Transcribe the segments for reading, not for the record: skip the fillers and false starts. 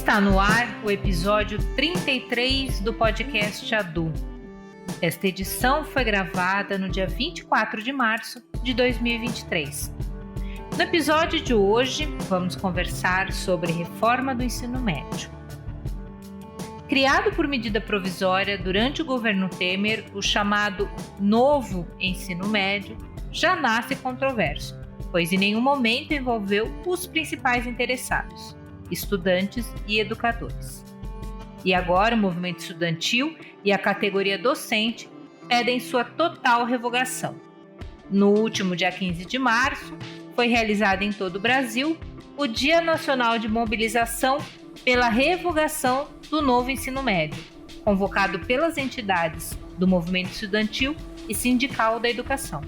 Está no ar o episódio 33 do podcast ADU. Esta edição foi gravada no dia 24 de março de 2023. No episódio de hoje, vamos conversar sobre reforma do ensino médio. Criado por medida provisória durante o governo Temer, o chamado Novo Ensino Médio já nasce controverso, pois em nenhum momento envolveu os principais interessados, estudantes e educadores. E agora o movimento estudantil e a categoria docente pedem sua total revogação. No último dia 15 de março, foi realizado em todo o Brasil o Dia Nacional de Mobilização pela Revogação do Novo Ensino Médio, convocado pelas entidades do movimento estudantil e sindical da educação.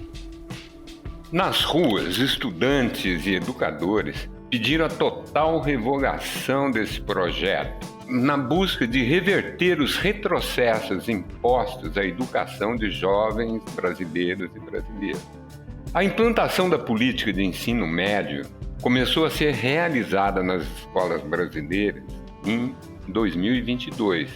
Nas ruas, estudantes e educadores pediram a total revogação desse projeto, na busca de reverter os retrocessos impostos à educação de jovens brasileiros e brasileiras. A implantação da política de ensino médio começou a ser realizada nas escolas brasileiras em 2022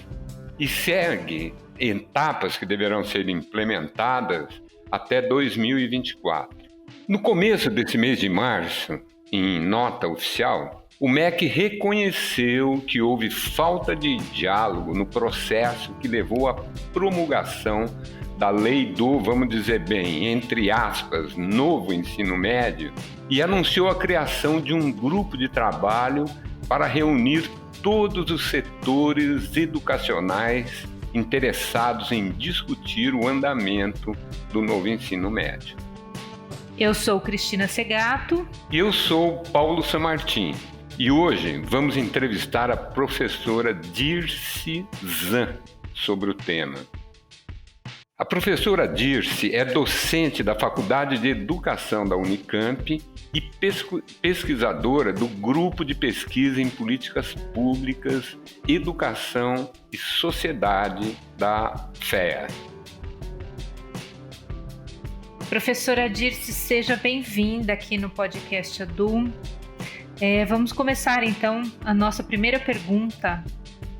e segue etapas que deverão ser implementadas até 2024. No começo desse mês de março, em nota oficial, o MEC reconheceu que houve falta de diálogo no processo que levou à promulgação da lei do, vamos dizer bem, entre aspas, novo ensino médio e anunciou a criação de um grupo de trabalho para reunir todos os setores educacionais interessados em discutir o andamento do novo ensino médio. Eu sou Cristina Segato. E eu sou Paulo Samartim. E hoje vamos entrevistar a professora Dirce Zan sobre o tema. A professora Dirce é docente da Faculdade de Educação da Unicamp e pesquisadora do Grupo de Pesquisa em Políticas Públicas, Educação e Sociedade da FEA. Professora Dirce, seja bem-vinda aqui no podcast ADU. Vamos começar então a nossa primeira pergunta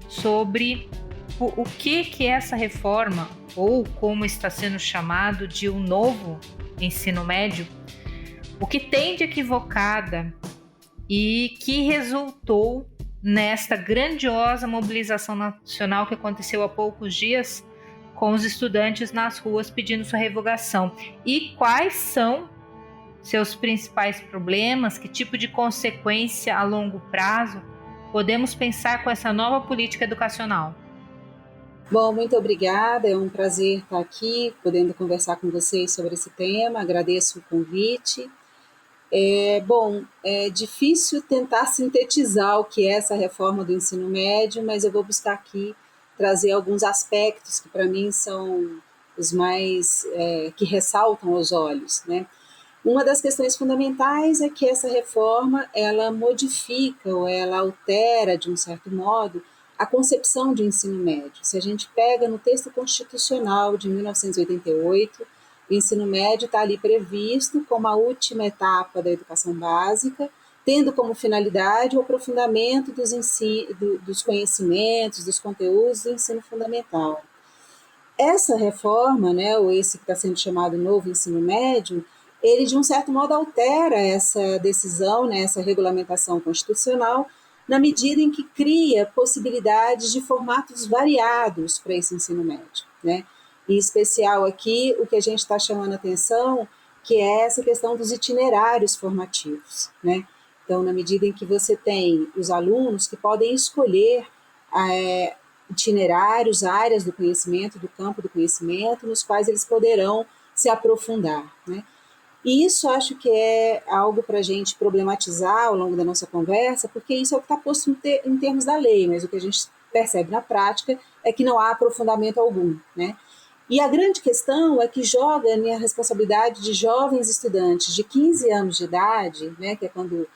sobre o que é essa reforma, ou como está sendo chamado de um novo ensino médio, o que tem de equivocada e que resultou nesta grandiosa mobilização nacional que aconteceu há poucos dias com os estudantes nas ruas pedindo sua revogação. E quais são seus principais problemas? Que tipo de consequência a longo prazo podemos pensar com essa nova política educacional? Bom, muito obrigada. É um prazer estar aqui, podendo conversar com vocês sobre esse tema. Agradeço o convite. É difícil tentar sintetizar o que é essa reforma do ensino médio, mas eu vou buscar aqui trazer alguns aspectos que para mim são os mais que ressaltam aos olhos, né? Uma das questões fundamentais é que essa reforma ela modifica ou ela altera de um certo modo a concepção de ensino médio. Se a gente pega no texto constitucional de 1988, o ensino médio está ali previsto como a última etapa da educação básica, tendo como finalidade o aprofundamento dos conhecimentos, dos conteúdos do ensino fundamental. Essa reforma, né, ou esse que está sendo chamado novo ensino médio, ele de um certo modo altera essa decisão, né, essa regulamentação constitucional, na medida em que cria possibilidades de formatos variados para esse ensino médio, né? Em especial aqui, o que a gente está chamando a atenção, que é essa questão dos itinerários formativos, né? Então, na medida em que você tem os alunos que podem escolher itinerários, áreas do conhecimento, do campo do conhecimento, nos quais eles poderão se aprofundar, né? E isso acho que é algo para a gente problematizar ao longo da nossa conversa, porque isso é o que está posto em termos da lei, mas o que a gente percebe na prática é que não há aprofundamento algum, né? E a grande questão é que joga a responsabilidade de jovens estudantes de 15 anos de idade, né, que é quando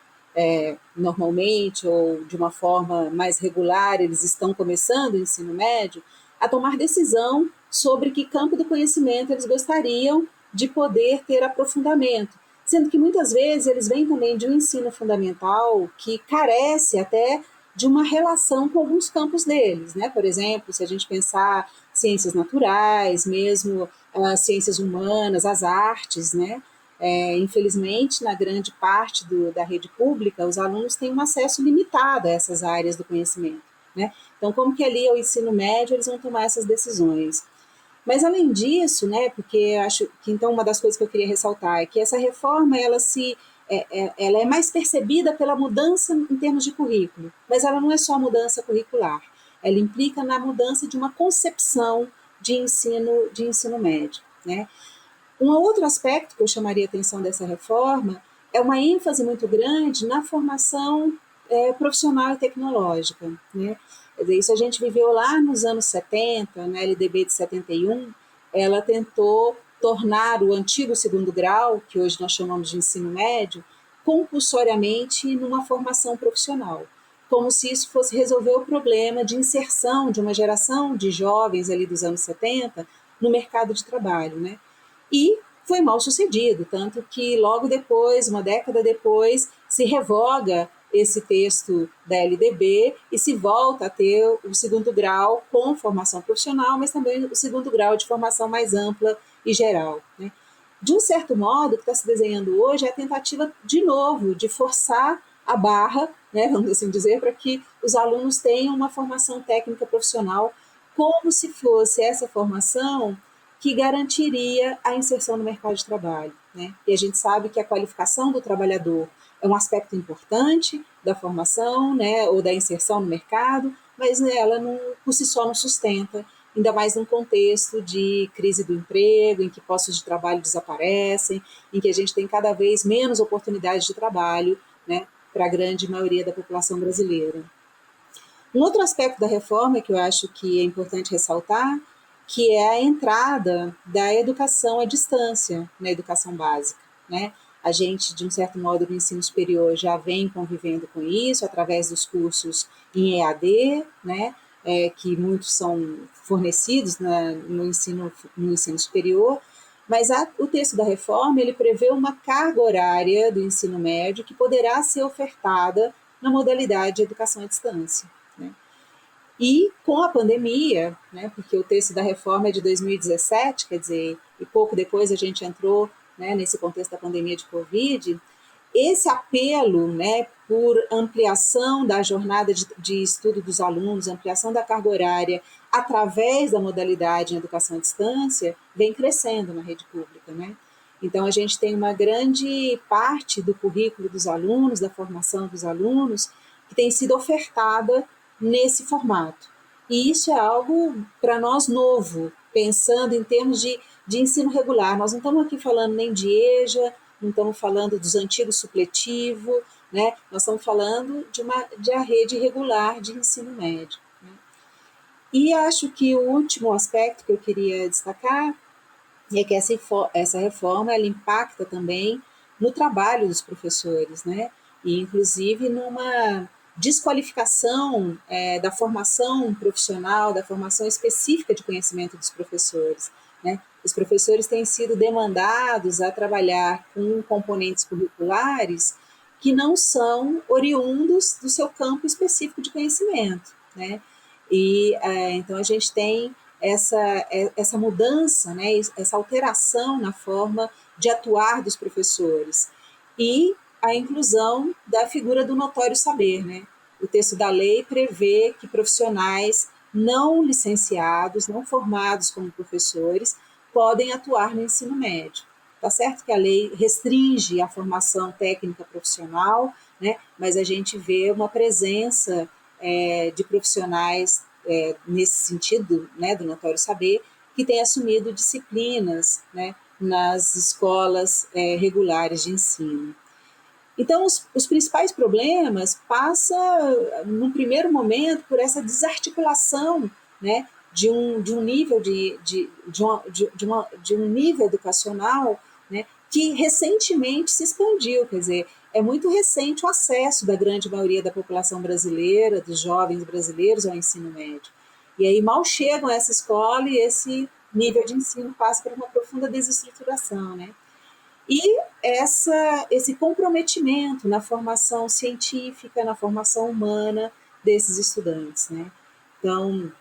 normalmente ou de uma forma mais regular eles estão começando o ensino médio, a tomar decisão sobre que campo do conhecimento eles gostariam de poder ter aprofundamento, sendo que muitas vezes eles vêm também de um ensino fundamental que carece até de uma relação com alguns campos deles, né? Por exemplo, se a gente pensar ciências naturais, mesmo ciências humanas, as artes, né? Infelizmente, na grande parte da rede pública, os alunos têm um acesso limitado a essas áreas do conhecimento, né? Então, como que ali ao ensino médio eles vão tomar essas decisões? Mas além disso, né, porque acho que então uma das coisas que eu queria ressaltar é que essa reforma ela é mais percebida pela mudança em termos de currículo, mas ela não é só a mudança curricular, ela implica na mudança de uma concepção de ensino médio, né? Um outro aspecto que eu chamaria a atenção dessa reforma é uma ênfase muito grande na formação profissional e tecnológica, né? Isso a gente viveu lá nos anos 70, na LDB de 71, ela tentou tornar o antigo segundo grau, que hoje nós chamamos de ensino médio, compulsoriamente numa formação profissional, como se isso fosse resolver o problema de inserção de uma geração de jovens ali dos anos 70 no mercado de trabalho, né? E foi mal sucedido, tanto que logo depois, uma década depois, se revoga esse texto da LDB e se volta a ter o segundo grau com formação profissional, mas também o segundo grau de formação mais ampla e geral, né? De um certo modo, o que está se desenhando hoje é a tentativa, de novo, de forçar a barra, né, vamos assim dizer, para que os alunos tenham uma formação técnica profissional, como se fosse essa formação que garantiria a inserção no mercado de trabalho, né? E a gente sabe que a qualificação do trabalhador é um aspecto importante da formação, né, ou da inserção no mercado, mas ela não, por si só não sustenta, ainda mais num contexto de crise do emprego, em que postos de trabalho desaparecem, em que a gente tem cada vez menos oportunidades de trabalho, né, para a grande maioria da população brasileira. Um outro aspecto da reforma que eu acho que é importante ressaltar, que é a entrada da educação à distância na educação básica, né? A gente, de um certo modo, no ensino superior já vem convivendo com isso através dos cursos em EAD, né? Que muitos são fornecidos no ensino superior, mas o texto da reforma ele prevê uma carga horária do ensino médio que poderá ser ofertada na modalidade de educação à distância, né? E com a pandemia, né, porque o texto da reforma é de 2017, quer dizer, e pouco depois a gente entrou, né, nesse contexto da pandemia de Covid, esse apelo, né, por ampliação da jornada de estudo dos alunos, ampliação da carga horária através da modalidade em educação à distância, vem crescendo na rede pública, né? Então, a gente tem uma grande parte do currículo dos alunos, da formação dos alunos, que tem sido ofertada nesse formato. E isso é algo para nós novo, pensando em termos de ensino regular. Nós não estamos aqui falando nem de EJA, não estamos falando dos antigos supletivo, né? Nós estamos falando de a rede regular de ensino médio, né? E acho que o último aspecto que eu queria destacar é que essa reforma ela impacta também no trabalho dos professores, né? E inclusive numa desqualificação da formação profissional, da formação específica de conhecimento dos professores, né? Os professores têm sido demandados a trabalhar com componentes curriculares que não são oriundos do seu campo específico de conhecimento, né? E então a gente tem essa mudança, né, essa alteração na forma de atuar dos professores e a inclusão da figura do notório saber, né? O texto da lei prevê que profissionais não licenciados, não formados como professores, podem atuar no ensino médio. Tá certo que a lei restringe a formação técnica profissional, né? Mas a gente vê uma presença de profissionais nesse sentido, né, do notório saber, que tem assumido disciplinas, né, nas escolas regulares de ensino. Então, os principais problemas passam, no primeiro momento, por essa desarticulação, né, de um nível de um nível educacional, né, que recentemente se expandiu, quer dizer, é muito recente o acesso da grande maioria da população brasileira, dos jovens brasileiros ao ensino médio. E aí mal chegam a essa escola e esse nível de ensino passa por uma profunda desestruturação, né? E esse comprometimento na formação científica, na formação humana desses estudantes, né? Então,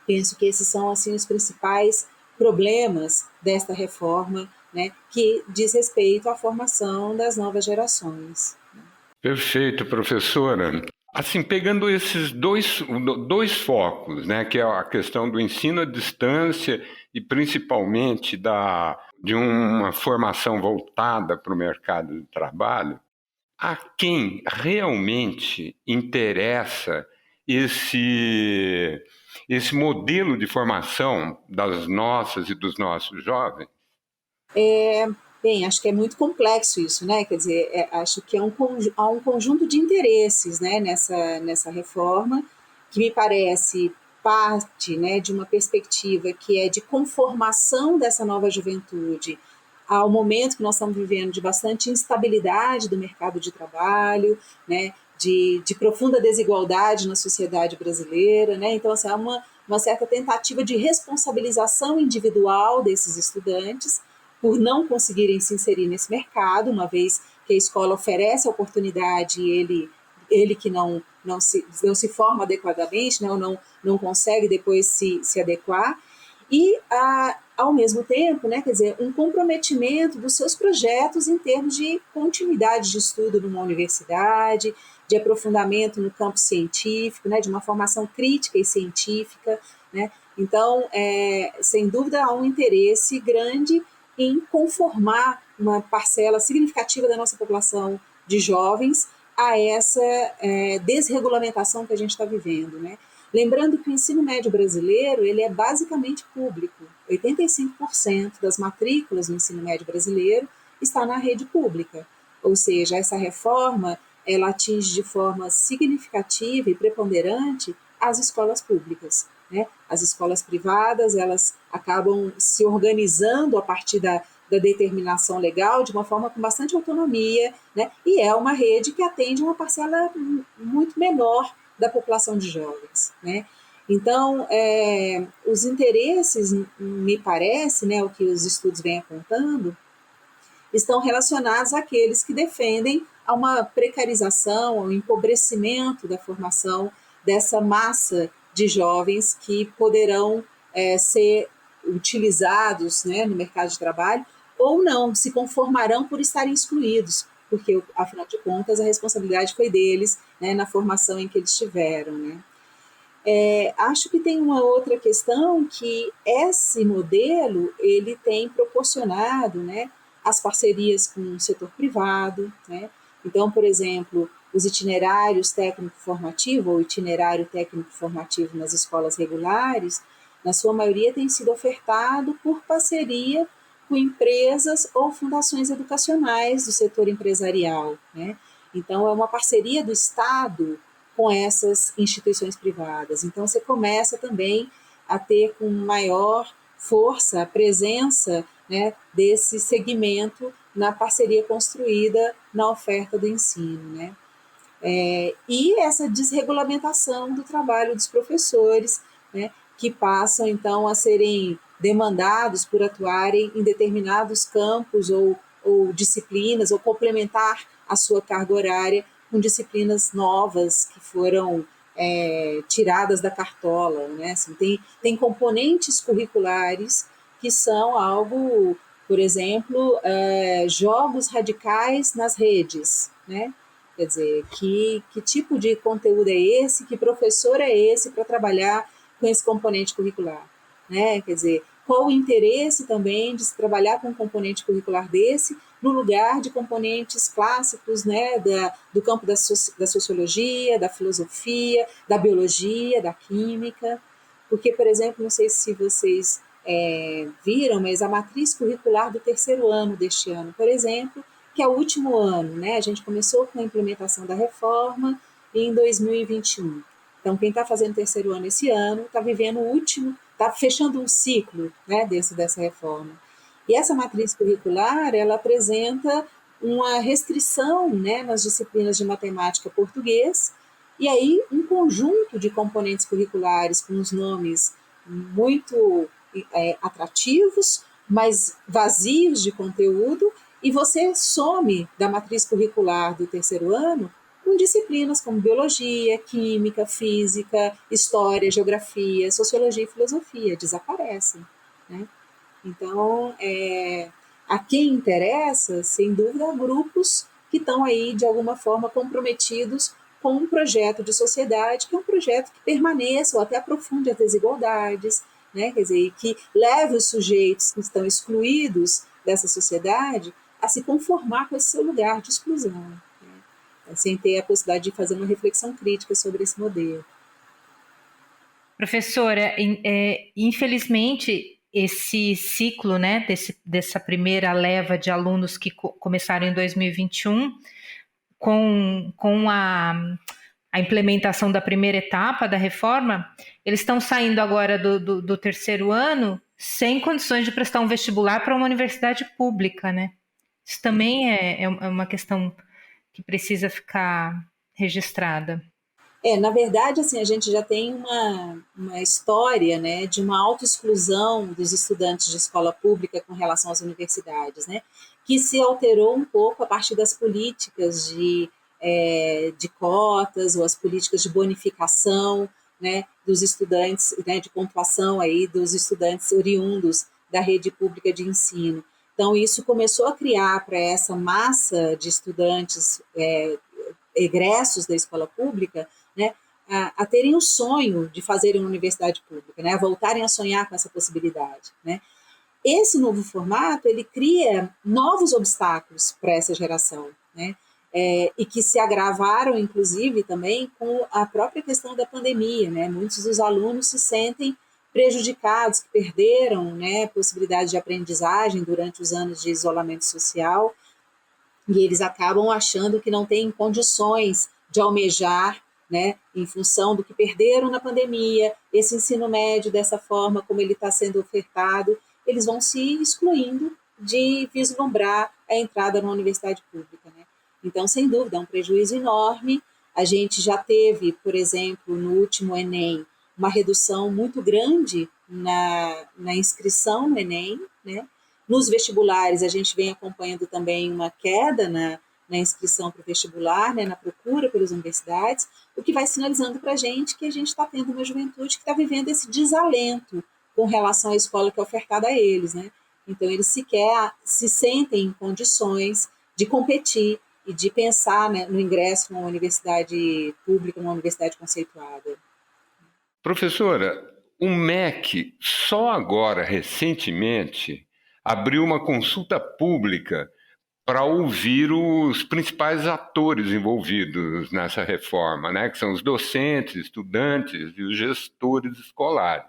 penso que esses são assim os principais problemas desta reforma, né, que diz respeito à formação das novas gerações. Perfeito, professora. Assim, pegando esses dois focos, né, que é a questão do ensino à distância e principalmente de uma formação voltada para o mercado de trabalho, a quem realmente interessa esse modelo de formação das nossas e dos nossos jovens? Bem, acho que é muito complexo isso, né? Quer dizer, acho que há um conjunto de interesses, né, nessa reforma, que me parece parte, né, de uma perspectiva que é de conformação dessa nova juventude ao momento que nós estamos vivendo de bastante instabilidade do mercado de trabalho, né, de profunda desigualdade na sociedade brasileira, né? Então, assim, há uma certa tentativa de responsabilização individual desses estudantes por não conseguirem se inserir nesse mercado, uma vez que a escola oferece a oportunidade e ele que não se forma adequadamente, né, ou não consegue depois se adequar, e ao mesmo tempo, né, quer dizer, um comprometimento dos seus projetos em termos de continuidade de estudo numa universidade, de aprofundamento no campo científico, né, de uma formação crítica e científica, né. Então, sem dúvida, há um interesse grande em conformar uma parcela significativa da nossa população de jovens a essa desregulamentação que a gente está vivendo, né? Lembrando que o ensino médio brasileiro ele é basicamente público. 85% das matrículas no ensino médio brasileiro está na rede pública. Ou seja, essa reforma ela atinge de forma significativa e preponderante as escolas públicas, né? As escolas privadas elas acabam se organizando a partir da determinação legal de uma forma com bastante autonomia, né? E é uma rede que atende uma parcela muito menor da população de jovens, né? Então, os interesses, me parece, né, o que os estudos vêm apontando, estão relacionados àqueles que defendem a uma precarização, ao empobrecimento da formação dessa massa de jovens que poderão ser utilizados, né, no mercado de trabalho ou não, se conformarão por estarem excluídos, porque, afinal de contas, a responsabilidade foi deles, né, na formação em que eles tiveram, né. Acho que tem uma outra questão que esse modelo ele tem proporcionado, né, as parcerias com o setor privado, né. Então, por exemplo, os itinerários técnico-formativo ou itinerário técnico-formativo nas escolas regulares, na sua maioria tem sido ofertado por parceria com empresas ou fundações educacionais do setor empresarial, né. Então, é uma parceria do Estado com essas instituições privadas. Então, você começa também a ter com maior força a presença, né, desse segmento na parceria construída na oferta do ensino, né. E essa desregulamentação do trabalho dos professores, né, que passam, então, a serem demandados por atuarem em determinados campos ou disciplinas, ou complementar a sua carga horária com disciplinas novas que foram tiradas da cartola, né? Assim, tem componentes curriculares que são algo, por exemplo, jogos radicais nas redes, né? Quer dizer, que tipo de conteúdo é esse, que professor é esse para trabalhar com esse componente curricular, né? Quer dizer, qual o interesse também de se trabalhar com um componente curricular desse no lugar de componentes clássicos, né, do campo da sociologia, da filosofia, da biologia, da química, porque, por exemplo, não sei se vocês viram, mas a matriz curricular do terceiro ano deste ano, por exemplo, que é o último ano, né, a gente começou com a implementação da reforma em 2021. Então, quem está fazendo terceiro ano esse ano está vivendo o último, está fechando um ciclo, né, dessa reforma. E essa matriz curricular, ela apresenta uma restrição, né, nas disciplinas de matemática e português, e aí um conjunto de componentes curriculares com os nomes muito atrativos, mas vazios de conteúdo, e você some da matriz curricular do terceiro ano o com disciplinas como biologia, química, física, história, geografia, sociologia e filosofia, desaparecem, né? Então, a quem interessa, sem dúvida, grupos que estão aí, de alguma forma, comprometidos com um projeto de sociedade, que é um projeto que permaneça ou até aprofunde as desigualdades, né? Quer dizer, que leve os sujeitos que estão excluídos dessa sociedade a se conformar com esse seu lugar de exclusão, né? Sem ter a possibilidade de fazer uma reflexão crítica sobre esse modelo. Professora, infelizmente, esse ciclo, né, dessa primeira leva de alunos que começaram em 2021, com a implementação da primeira etapa da reforma, eles estão saindo agora do terceiro ano sem condições de prestar um vestibular para uma universidade pública, né? Isso também é uma questão que precisa ficar registrada. Na verdade, assim, a gente já tem uma história, né, de uma autoexclusão dos estudantes de escola pública com relação às universidades, né, que se alterou um pouco a partir das políticas de cotas ou as políticas de bonificação, né, dos estudantes, né, de pontuação aí dos estudantes oriundos da rede pública de ensino. Então, isso começou a criar para essa massa de estudantes egressos da escola pública, né, a terem o sonho de fazerem uma universidade pública, né, a voltarem a sonhar com essa possibilidade, né. Esse novo formato, ele cria novos obstáculos para essa geração, né, e que se agravaram, inclusive, também com a própria questão da pandemia, né. Muitos dos alunos se sentem prejudicados, que perderam, né, possibilidade de aprendizagem durante os anos de isolamento social, e eles acabam achando que não têm condições de almejar, né, em função do que perderam na pandemia, esse ensino médio dessa forma como ele está sendo ofertado, eles vão se excluindo de vislumbrar a entrada na universidade pública, né? Então, sem dúvida, é um prejuízo enorme. A gente já teve, por exemplo, no último Enem, uma redução muito grande na inscrição no Enem, né? Nos vestibulares, a gente vem acompanhando também uma queda na inscrição para o vestibular, né, na procura pelas universidades, o que vai sinalizando para a gente que a gente está tendo uma juventude que está vivendo esse desalento com relação à escola que é ofertada a eles, né? Então, eles sequer se sentem em condições de competir e de pensar, né, no ingresso numa universidade pública, numa universidade conceituada. Professora, o MEC só agora, recentemente, abriu uma consulta pública para ouvir os principais atores envolvidos nessa reforma, né, que são os docentes, estudantes e os gestores escolares.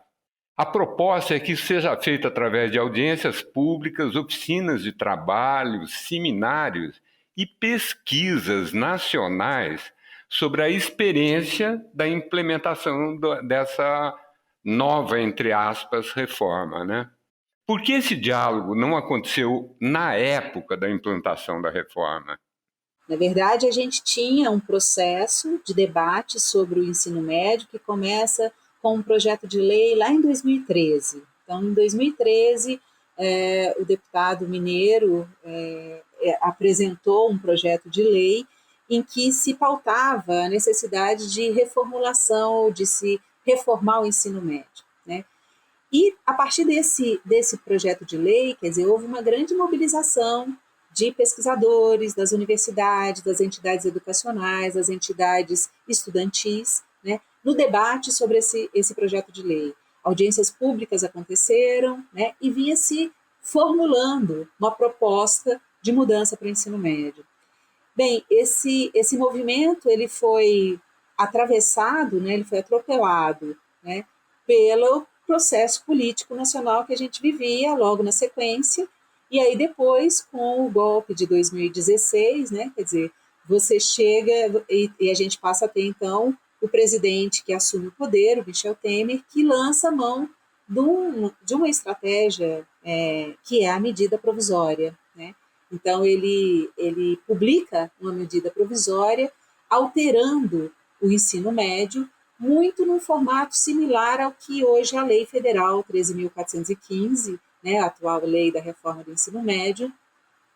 A proposta é que isso seja feito através de audiências públicas, oficinas de trabalho, seminários e pesquisas nacionais sobre a experiência da implementação dessa nova, entre aspas, reforma, né? Por que esse diálogo não aconteceu na época da implantação da reforma? Na verdade, a gente tinha um processo de debate sobre o ensino médio que começa com um projeto de lei lá em 2013. Então, em 2013, o deputado mineiro apresentou um projeto de lei em que se pautava a necessidade de reformulação, de se reformar o ensino médio, né? E, a partir desse projeto de lei, quer dizer, houve uma grande mobilização de pesquisadores, das universidades, das entidades educacionais, das entidades estudantis, né, no debate sobre esse projeto de lei. Audiências públicas aconteceram, né, e vinha-se formulando uma proposta de mudança para o ensino médio. Bem, esse movimento ele foi atravessado, né, ele foi atropelado, né, pelo processo político nacional que a gente vivia logo na sequência, e aí depois, com o golpe de 2016, né, quer dizer, você chega e a gente passa a ter, então, o presidente que assume o poder, o Michel Temer, que lança a mão de uma estratégia que é a medida provisória, né? Então, ele publica uma medida provisória alterando o ensino médio, muito num formato similar ao que hoje a Lei Federal 13.415, né, a atual lei da reforma do ensino médio,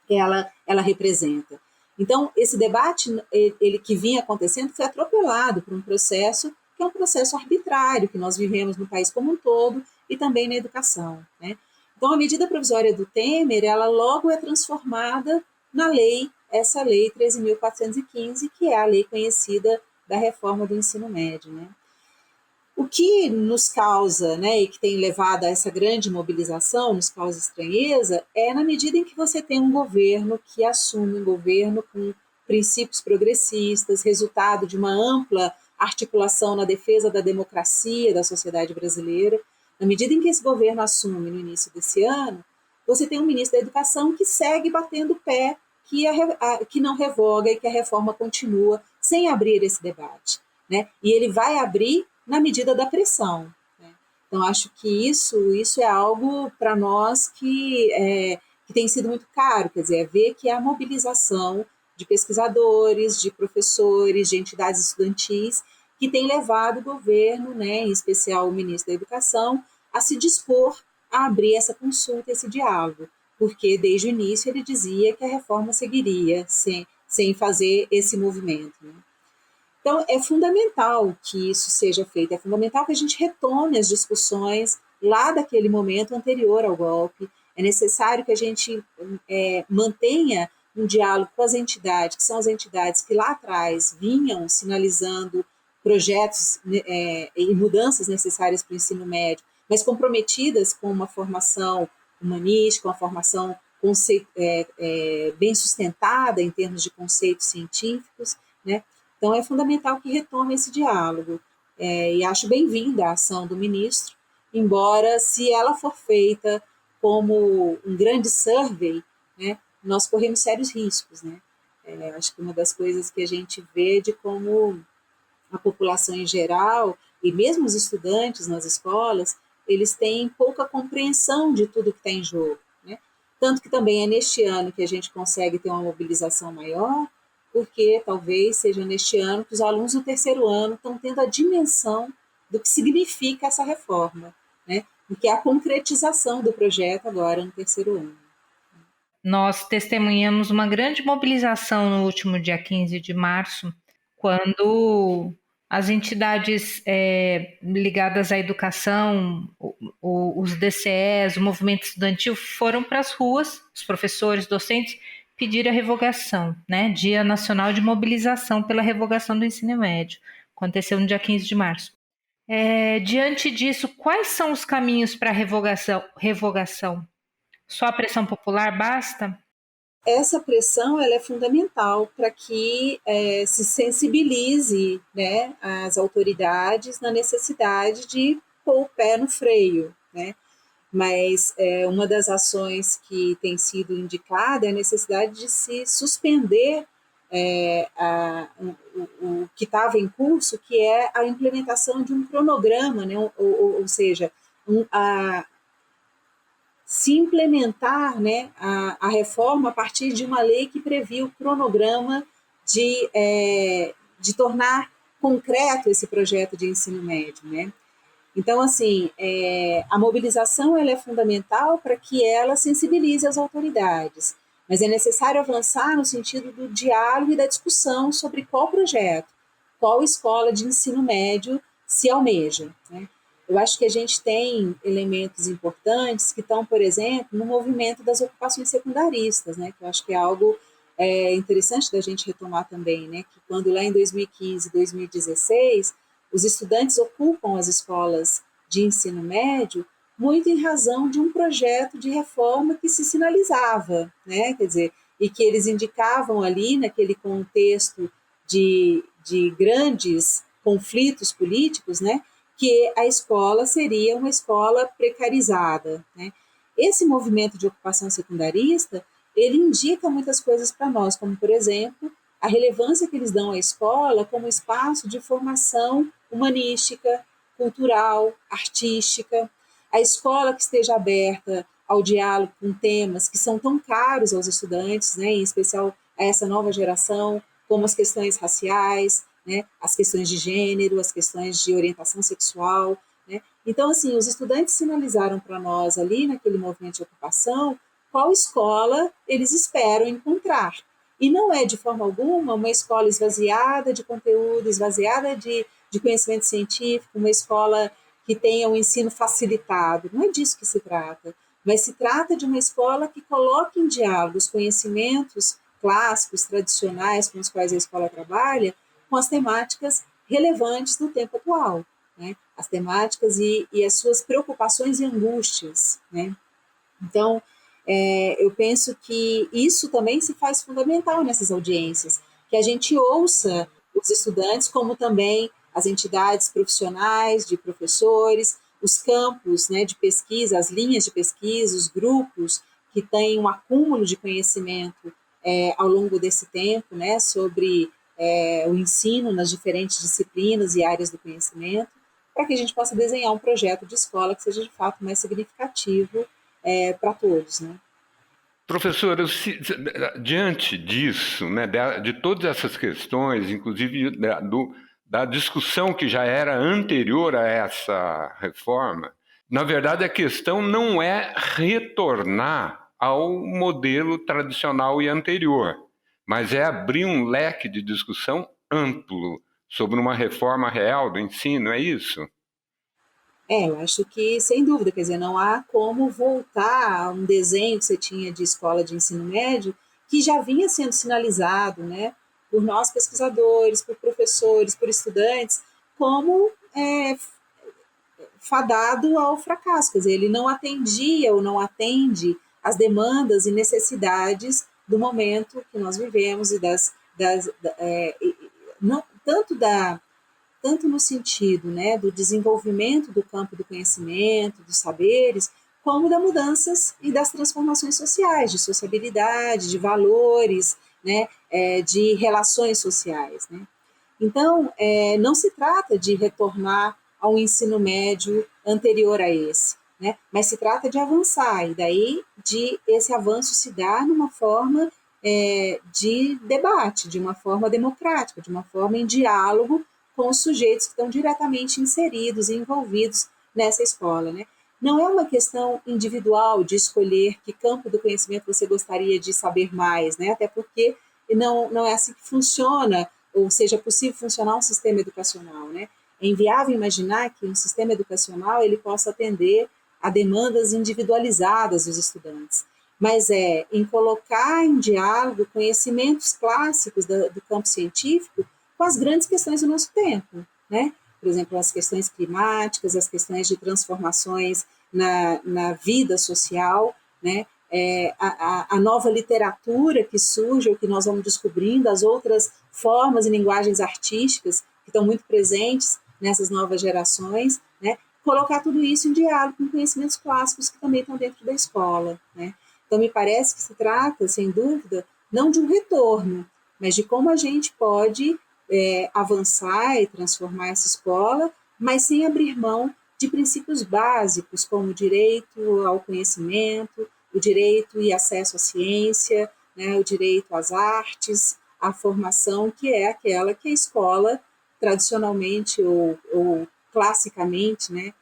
ela representa. Então, esse debate ele que vinha acontecendo foi atropelado por um processo que é um processo arbitrário que nós vivemos no país como um todo e também na educação, né? Então, a medida provisória do Temer, ela logo é transformada na lei, essa lei 13.415, que é a lei conhecida da reforma do ensino médio, né? O que nos causa, né, e que tem levado a essa grande mobilização, nos causa estranheza, é na medida em que você tem um governo que assume um governo com princípios progressistas, resultado de uma ampla articulação na defesa da democracia da sociedade brasileira. Na medida em que esse governo assume no início desse ano, você tem um ministro da Educação que segue batendo o pé, que não revoga e que a reforma continua sem abrir esse debate, né? E ele vai abrir na medida da pressão, né? Então, acho que isso é algo para nós que tem sido muito caro, quer dizer, é ver que a mobilização de pesquisadores, de professores, de entidades estudantis, que tem levado o governo, né, em especial o ministro da Educação, a se dispor a abrir essa consulta, esse diálogo, porque desde o início ele dizia que a reforma seguiria sem fazer esse movimento, né? Então, é fundamental que isso seja feito, é fundamental que a gente retome as discussões lá daquele momento anterior ao golpe, é necessário que a gente mantenha um diálogo com as entidades, que são as entidades que lá atrás vinham sinalizando projetos e mudanças necessárias para o ensino médio, mas comprometidas com uma formação humanística, uma formação bem sustentada em termos de conceitos científicos, né? Então, é fundamental que retome esse diálogo. E acho bem-vinda a ação do ministro, embora, se ela for feita como um grande survey, né, nós corremos sérios riscos, né? Acho que uma das coisas que a gente vê de como a população em geral, e mesmo os estudantes nas escolas, eles têm pouca compreensão de tudo que está em jogo, né? Tanto que também é neste ano que a gente consegue ter uma mobilização maior, porque talvez seja neste ano que os alunos do terceiro ano estão tendo a dimensão do que significa essa reforma, né? Que é a concretização do projeto agora no terceiro ano. Nós testemunhamos uma grande mobilização no último dia 15 de março, quando as entidades ligadas à educação, os DCEs, o movimento estudantil, foram para as ruas, os professores, docentes, pedir a revogação, né? Dia Nacional de Mobilização pela Revogação do Ensino Médio. Aconteceu no dia 15 de março. Diante disso, quais são os caminhos para a revogação? Só a pressão popular basta? Essa pressão ela é fundamental para que se sensibilize, né, as autoridades na necessidade de pôr o pé no freio, né? Mas uma das ações que tem sido indicada é a necessidade de se suspender o que estava em curso, que é a implementação de um cronograma, né? ou seja, se implementar, né, a reforma a partir de uma lei que previa o cronograma de tornar concreto esse projeto de ensino médio, né? Então, assim, a mobilização ela é fundamental para que ela sensibilize as autoridades, mas é necessário avançar no sentido do diálogo e da discussão sobre qual projeto, qual escola de ensino médio se almeja, né? Eu acho que a gente tem elementos importantes que estão, por exemplo, no movimento das ocupações secundaristas, né? Que eu acho que é algo interessante da gente retomar também, né? Que quando lá em 2015, 2016, os estudantes ocupam as escolas de ensino médio muito em razão de um projeto de reforma que se sinalizava, né? Quer dizer, e que eles indicavam ali, naquele contexto de grandes conflitos políticos, né? Que a escola seria uma escola precarizada, né? Esse movimento de ocupação secundarista, ele indica muitas coisas para nós, como, por exemplo, a relevância que eles dão à escola como espaço de formação humanística, cultural, artística, a escola que esteja aberta ao diálogo com temas que são tão caros aos estudantes, né, em especial a essa nova geração, como as questões raciais, né, as questões de gênero, as questões de orientação sexual, né? Então, assim, os estudantes sinalizaram para nós ali, naquele movimento de ocupação, qual escola eles esperam encontrar. E não é, de forma alguma, uma escola esvaziada de conteúdo, esvaziada de conhecimento científico, uma escola que tenha um ensino facilitado. Não é disso que se trata. Mas se trata de uma escola que coloque em diálogo os conhecimentos clássicos, tradicionais com os quais a escola trabalha, com as temáticas relevantes no tempo atual, né? As temáticas e as suas preocupações e angústias, né? Então, eu penso que isso também se faz fundamental nessas audiências, que a gente ouça os estudantes, como também as entidades profissionais, de professores, os campos, né, de pesquisa, as linhas de pesquisa, os grupos que têm um acúmulo de conhecimento ao longo desse tempo, né, sobre o ensino nas diferentes disciplinas e áreas do conhecimento, para que a gente possa desenhar um projeto de escola que seja de fato mais significativo para todos, né? Professor, diante disso, né, de todas essas questões, inclusive da discussão que já era anterior a essa reforma, na verdade a questão não é retornar ao modelo tradicional e anterior, mas é abrir um leque de discussão amplo sobre uma reforma real do ensino, é isso? Eu acho que, sem dúvida, quer dizer, não há como voltar a um desenho que você tinha de escola de ensino médio que já vinha sendo sinalizado, né, por nós pesquisadores, por professores, por estudantes, como fadado ao fracasso, quer dizer, ele não atendia ou não atende às demandas e necessidades do momento que nós vivemos e não, tanto no sentido, né, do desenvolvimento do campo do conhecimento, dos saberes, como das mudanças e das transformações sociais, de sociabilidade, de valores, né, de relações sociais, né? Então, não se trata de retornar ao ensino médio anterior a esse, né? Mas se trata de avançar, e daí de esse avanço se dar numa forma de debate, de uma forma democrática, de uma forma em diálogo com os sujeitos que estão diretamente inseridos e envolvidos nessa escola, né? Não é uma questão individual de escolher que campo do conhecimento você gostaria de saber mais, né? Até porque não é assim que funciona, ou seja possível funcionar um sistema educacional, né? É inviável imaginar que um sistema educacional ele possa atender a demandas individualizadas dos estudantes, mas em colocar em diálogo conhecimentos clássicos do campo científico com as grandes questões do nosso tempo, né? Por exemplo, as questões climáticas, as questões de transformações na vida social, né? A nova literatura que surge, ou que nós vamos descobrindo, as outras formas e linguagens artísticas que estão muito presentes nessas novas gerações, né? Colocar tudo isso em diálogo com conhecimentos clássicos que também estão dentro da escola, né? Então, me parece que se trata, sem dúvida, não de um retorno, mas de como a gente pode avançar e transformar essa escola, mas sem abrir mão de princípios básicos, como o direito ao conhecimento, o direito e acesso à ciência, né, o direito às artes, à formação, que é aquela que a escola, tradicionalmente ou classicamente, né,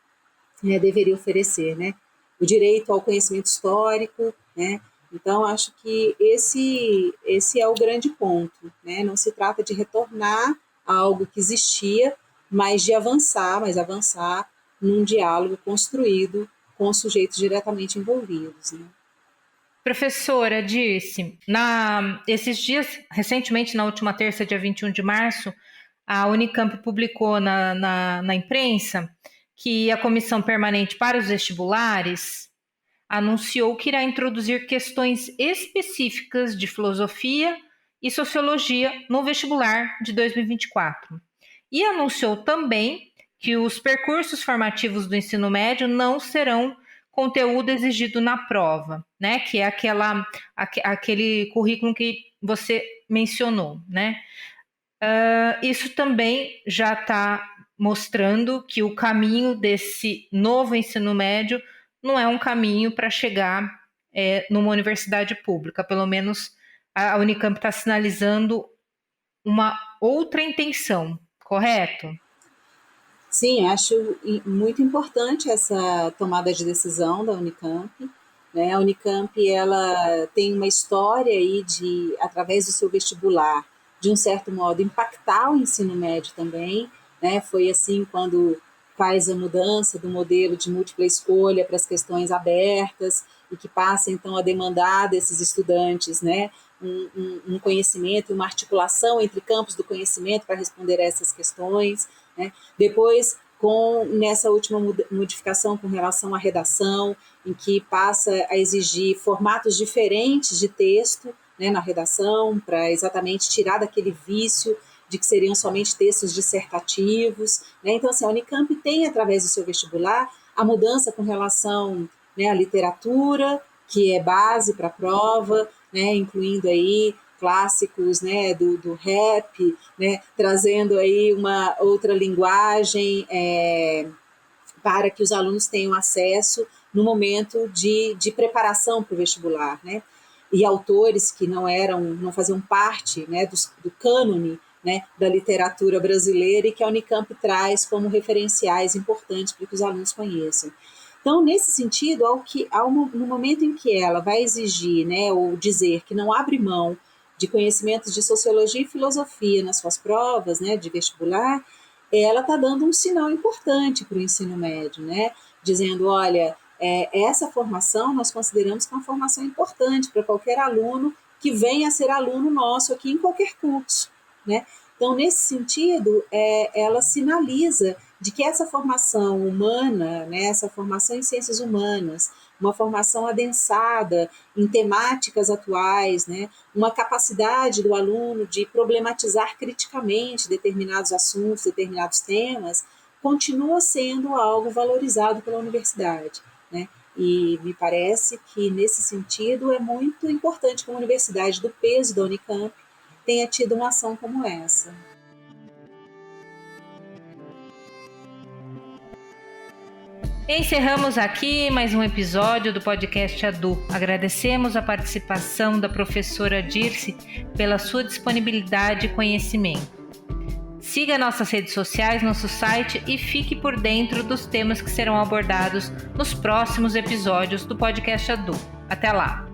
deveria oferecer, né? O direito ao conhecimento histórico, né? Então, acho que esse é o grande ponto, né? Não se trata de retornar a algo que existia, mas avançar num diálogo construído com os sujeitos diretamente envolvidos, né? Professora, disse, esses dias, recentemente, na última terça, dia 21 de março, a Unicamp publicou na imprensa que a Comissão Permanente para os Vestibulares anunciou que irá introduzir questões específicas de filosofia e sociologia no vestibular de 2024. E anunciou também que os percursos formativos do ensino médio não serão conteúdo exigido na prova, né? Que é aquele currículo que você mencionou, né? Isso também já está mostrando que o caminho desse novo ensino médio não é um caminho para chegar numa universidade pública. Pelo menos a Unicamp está sinalizando uma outra intenção, correto? Sim, acho muito importante essa tomada de decisão da Unicamp. né? A Unicamp ela tem uma história aí de, através do seu vestibular, de um certo modo, impactar o ensino médio também, né? Foi assim quando faz a mudança do modelo de múltipla escolha para as questões abertas e que passa, então, a demandar desses estudantes, né, um conhecimento, uma articulação entre campos do conhecimento para responder a essas questões, né? Depois, nessa última modificação com relação à redação, em que passa a exigir formatos diferentes de texto, né, na redação, para exatamente tirar daquele vício de que seriam somente textos dissertativos, né? Então, assim, a Unicamp tem, através do seu vestibular, a mudança com relação, né, à literatura, que é base para a prova, né, incluindo aí clássicos, né, do rap, né, trazendo aí uma outra linguagem para que os alunos tenham acesso no momento de preparação para o vestibular, né? E autores que não faziam parte, né, do cânone, né, da literatura brasileira e que a Unicamp traz como referenciais importantes para que os alunos conheçam. Então, nesse sentido, no momento em que ela vai exigir, né, ou dizer que não abre mão de conhecimentos de sociologia e filosofia nas suas provas, né, de vestibular, ela está dando um sinal importante para o ensino médio, né, dizendo, olha, essa formação nós consideramos que é uma formação importante para qualquer aluno que venha a ser aluno nosso aqui em qualquer curso, né? Então, nesse sentido, ela sinaliza de que essa formação humana, né, essa formação em ciências humanas, uma formação adensada em temáticas atuais, né, uma capacidade do aluno de problematizar criticamente determinados assuntos, determinados temas, continua sendo algo valorizado pela universidade, né? E me parece que, nesse sentido, é muito importante que uma universidade do peso da Unicamp tenha tido uma ação como essa. Encerramos aqui mais um episódio do podcast ADU. Agradecemos a participação da professora Dirce pela sua disponibilidade e conhecimento. Siga nossas redes sociais, nosso site e fique por dentro dos temas que serão abordados nos próximos episódios do podcast ADU. Até lá!